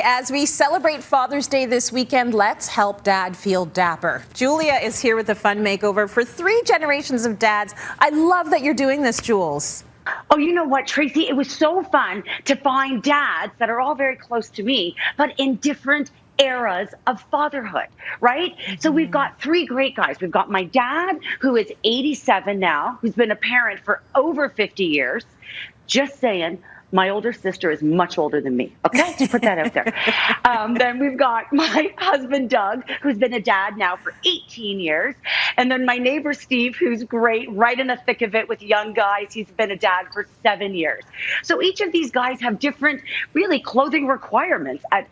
As we celebrate Father's Day this weekend, let's help Dad feel dapper. Julia is here with a fun makeover for 3 generations of dads. I love that you're doing this, Jules. Oh, you know what, Tracy? It was so fun to find dads that are all very close to me, but in different eras of fatherhood, right? So we've got 3 great guys. We've got my dad, who is 87 now, who's been a parent for over 50 years. Just saying, my older sister is much older than me. Okay, just put that out there. Then we've got my husband, Doug, who's been a dad now for 18 years. And then my neighbor, Steve, who's great, right in the thick of it with young guys. He's been a dad for 7 years. So each of these guys have different, really, clothing requirements at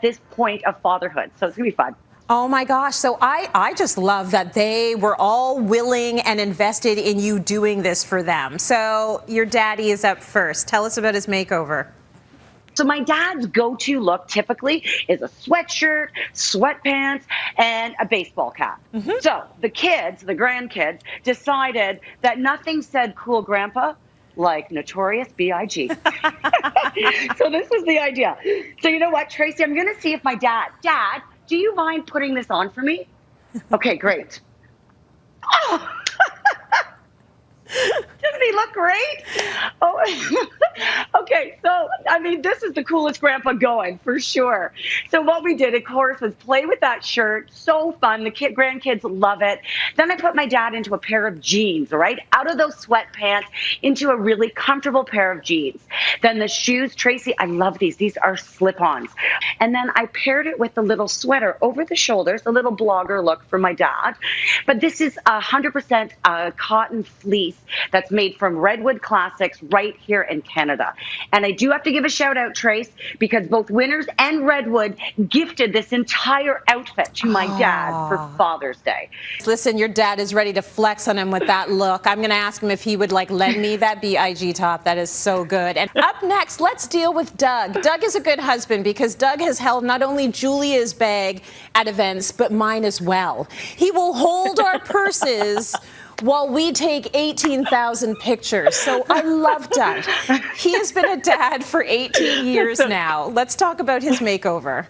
this point of fatherhood. So it's going to be fun. Oh my gosh. So I just love that they were all willing and invested in you doing this for them. So your daddy is up first. Tell us about his makeover. So my dad's go-to look typically is a sweatshirt, sweatpants, and a baseball cap. So the kids, the grandkids, decided that nothing said cool grandpa like Notorious B.I.G. So this was the idea. So you know what, Tracy, I'm going to see if my Dad, do you mind putting this on for me? Okay, great. Oh. Doesn't he look great? Oh, okay. So, I mean, this is the coolest grandpa going for sure. So what we did, of course, was play with that shirt. So fun. The grandkids love it. Then I put my dad into a pair of jeans, right? Out of those sweatpants into a really comfortable pair of jeans. Then the shoes, Tracy, I love these. These are slip-ons. And then I paired it with the little sweater over the shoulders, a little blogger look for my dad. But this is 100% cotton fleece that's made from Redwood Classics right here in Canada. And I do have to give a shout out, Trace, because both Winners and Redwood gifted this entire outfit to my dad for Father's Day. Listen, your dad is ready to flex on him with that look. I'm going to ask him if he would lend me that B.I.G. top. That is so good. And up next, let's deal with Doug. Doug is a good husband because Doug has held not only Julia's bag at events, but mine as well. He will hold our purses while we take 18,000 pictures. So I love Doug. He has been a dad for 18 years now. Let's talk about his makeover.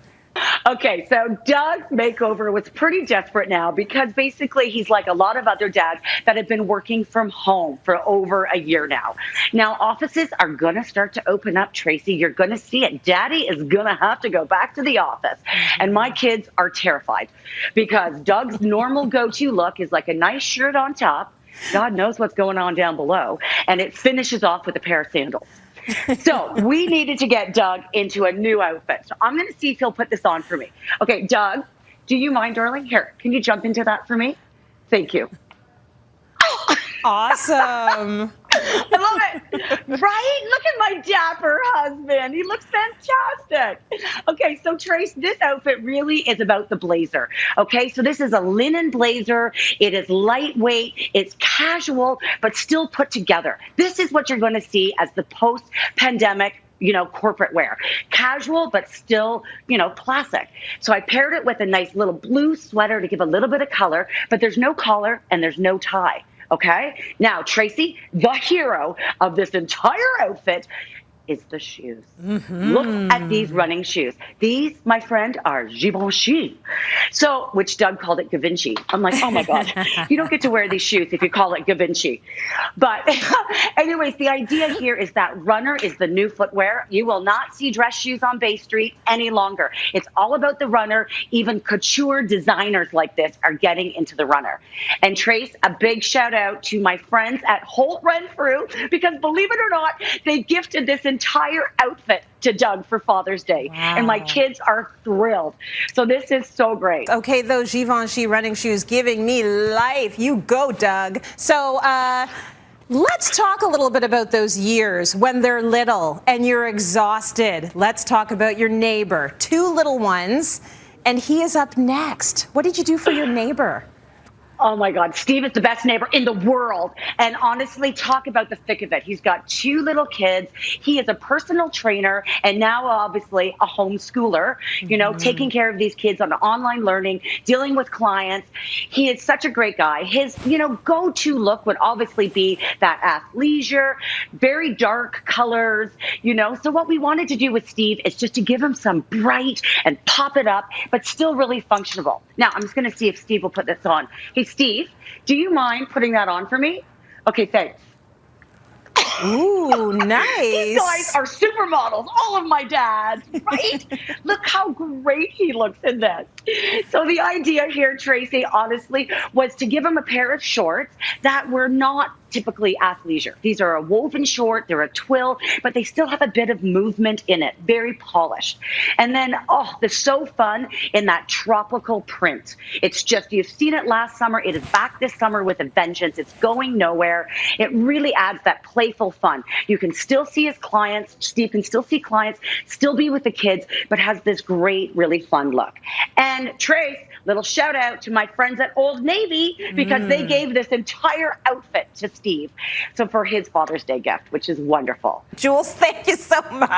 Okay, so Doug's makeover was pretty desperate now because basically he's like a lot of other dads that have been working from home for over a year now. Now, offices are going to start to open up, Tracy. You're going to see it. Daddy is going to have to go back to the office. And my kids are terrified because Doug's normal go-to look is like a nice shirt on top. God knows what's going on down below. And it finishes off with a pair of sandals. So we needed to get Doug into a new outfit. So I'm going to see if he'll put this on for me. Okay, Doug, do you mind, darling? Here, can you jump into that for me? Thank you. Awesome. I love it. Right? Look at my dapper husband. He looks fantastic. Okay, so Trace, this outfit really is about the blazer. Okay, so this is a linen blazer. It is lightweight. It's casual, but still put together. This is what you're going to see as the post-pandemic corporate wear. Casual, but still, classic. So I paired it with a nice little blue sweater to give a little bit of color, but there's no collar and there's no tie. Okay. Now, Tracy, the hero of this entire outfit is the shoes. Look at these running shoes. These, my friend, are Givenchy. So, which Doug called it Givenchy. I'm like, oh my God, you don't get to wear these shoes if you call it Givenchy. But anyways, the idea here is that runner is the new footwear. You will not see dress shoes on Bay Street any longer. It's all about the runner. Even couture designers like this are getting into the runner. And Trace, a big shout out to my friends at Holt Renfrew, because believe it or not, they gifted this entire outfit to Doug for Father's Day. Wow. And my kids are thrilled. So this is so great. Okay, those Givenchy running shoes giving me life. You go, Doug. So let's talk a little bit about those years when they're little and you're exhausted. Let's talk about your neighbor. 2 little ones, and he is up next. What did you do for your neighbor? Oh my God, Steve is the best neighbor in the world. And honestly, talk about the thick of it. He's got 2 little kids. He is a personal trainer and now obviously a homeschooler, taking care of these kids on online learning, dealing with clients. He is such a great guy. His, go-to look would obviously be that athleisure, very dark colors, So what we wanted to do with Steve is just to give him some bright and pop it up, but still really functional. Now, I'm just going to see if Steve will put this on. Hey, Steve, do you mind putting that on for me? Okay, thanks. Ooh, nice. These guys are supermodels, all of my dads, right? Look how great he looks in this. So the idea here, Tracy, honestly, was to give him a pair of shorts that were not typically athleisure. These are a woven short, they're a twill, but they still have a bit of movement in it, very polished. And then, they're so fun in that tropical print. It's just, you've seen it last summer, it is back this summer with a vengeance. It's going nowhere. It really adds that playful fun. You can still see his clients, Steve can still see clients, still be with the kids, but has this great, really fun look. And Trace, little shout out to my friends at Old Navy because they gave this entire outfit to Steve. So for his Father's Day gift, which is wonderful. Jules, thank you so much.